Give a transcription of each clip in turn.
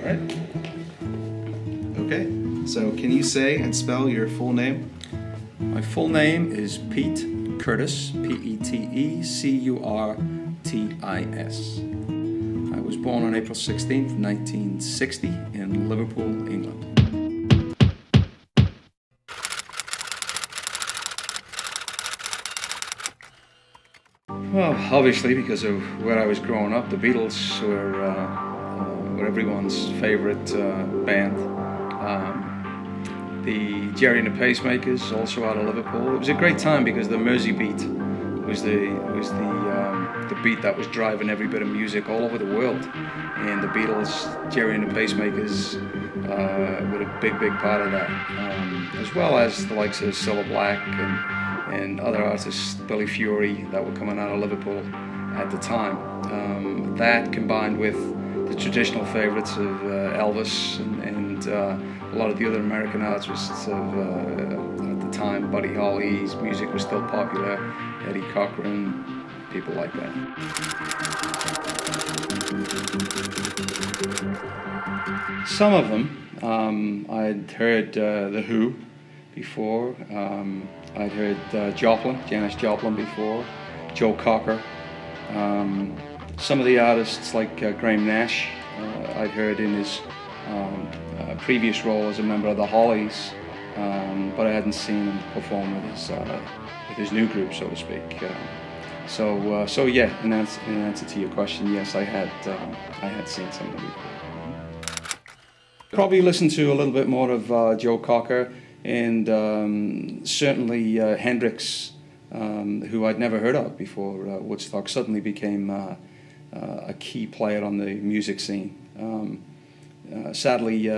right. Okay, so can you say and spell your full name? My full name is Pete Curtis, P-E-T-E-C-U-R-T-I-S. I was born on April 16th, 1960 in Liverpool, England. Well, obviously because of where I was growing up, the Beatles were everyone's favourite band. The Gerry and the Pacemakers, also out of Liverpool. It was a great time because the Mersey beat was the beat that was driving every bit of music all over the world. And the Beatles, Gerry and the Pacemakers were a big part of that, as well as the likes of Cilla Black and other artists, Billy Fury, that were coming out of Liverpool at the time. That combined with the traditional favourites of Elvis and a lot of the other American artists of at the time. Buddy Holly's music was still popular, Eddie Cochran, people like that. Some of them I'd heard The Who before. I'd heard Janis Joplin before, Joe Cocker. Some of the artists like Graham Nash, I'd heard in his previous role as a member of the Hollies, but I hadn't seen him perform with his new group, so to speak. So yeah, in answer to your question, yes, I had seen some of them before. Probably listened to a little bit more of Joe Cocker and certainly Hendrix, who I'd never heard of before Woodstock, suddenly became a key player on the music scene. Sadly,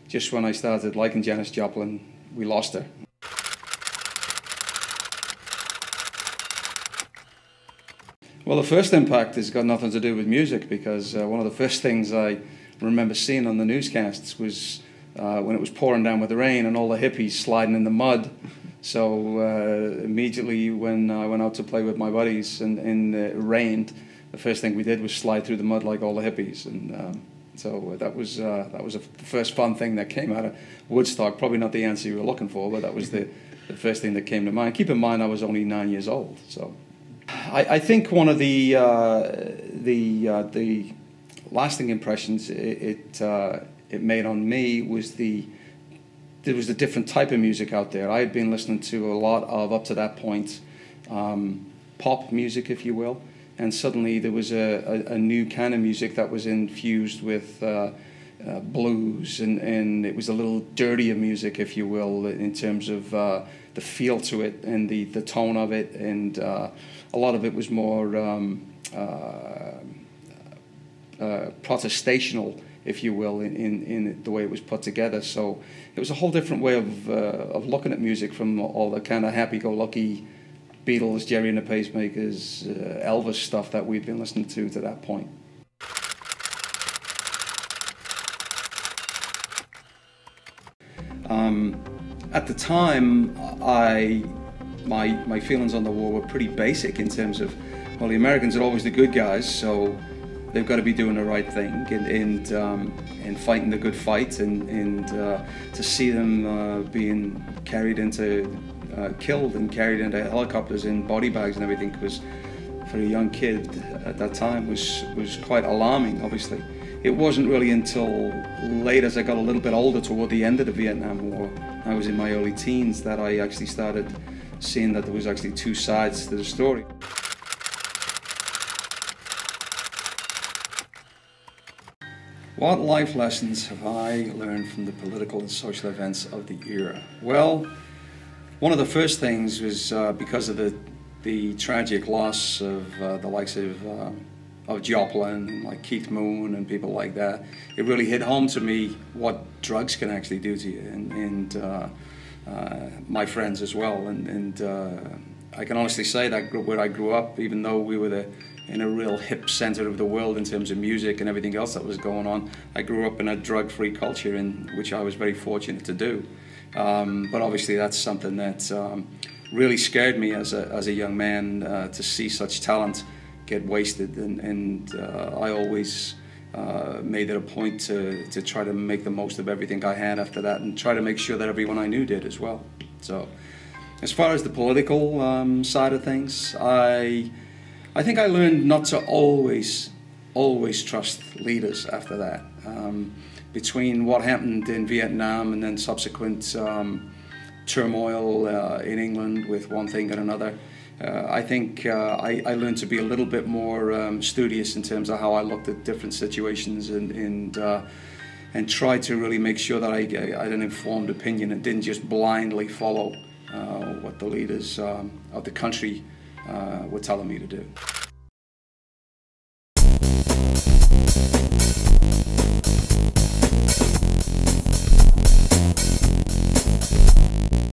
just when I started liking Janis Joplin, we lost her. Well, the first impact has got nothing to do with music, because one of the first things I remember seeing on the newscasts was when it was pouring down with the rain and all the hippies sliding in the mud. So immediately when I went out to play with my buddies and it rained, the first thing we did was slide through the mud like all the hippies. And so that was the first fun thing that came out of Woodstock. Probably not the answer you were looking for, but that was the first thing that came to mind. Keep in mind I was only 9 years old. So I think one of the lasting impressions it made on me was there was a different type of music out there. I had been listening to a lot of, up to that point, pop music, if you will, and suddenly there was a new kind of music that was infused with blues, and it was a little dirtier music, if you will, in terms of the feel to it and the tone of it, and a lot of it was more protestational, if you will, in the way it was put together. So it was a whole different way of looking at music from all the kind of happy-go-lucky Beatles, Gerry and the Pacemakers, Elvis stuff that we'd been listening to that point. At the time, my feelings on the war were pretty basic in terms of, well, the Americans are always the good guys, so they've got to be doing the right thing and fighting the good fight, and to see them being carried into, killed and carried into helicopters in body bags and everything was, for a young kid at that time, was quite alarming, obviously. It wasn't really until late, as I got a little bit older, toward the end of the Vietnam War, I was in my early teens, that I actually started seeing that there was actually two sides to the story. What life lessons have I learned from the political and social events of the era? Well, one of the first things was because of the tragic loss of the likes of Joplin and like Keith Moon and people like that. It really hit home to me what drugs can actually do to you, and my friends as well. And I can honestly say that where I grew up, even though we were in a real hip center of the world in terms of music and everything else that was going on, I grew up in a drug-free culture, in which I was very fortunate to do. But obviously that's something that really scared me as a young man, to see such talent get wasted, and I always made it a point to try to make the most of everything I had after that, and try to make sure that everyone I knew did as well. So, as far as the political side of things, I think I learned not to always trust leaders after that. Between what happened in Vietnam and then subsequent turmoil in England with one thing and another, I think I learned to be a little bit more studious in terms of how I looked at different situations, and tried to really make sure that I had an informed opinion and didn't just blindly follow what the leaders of the country were telling me to do.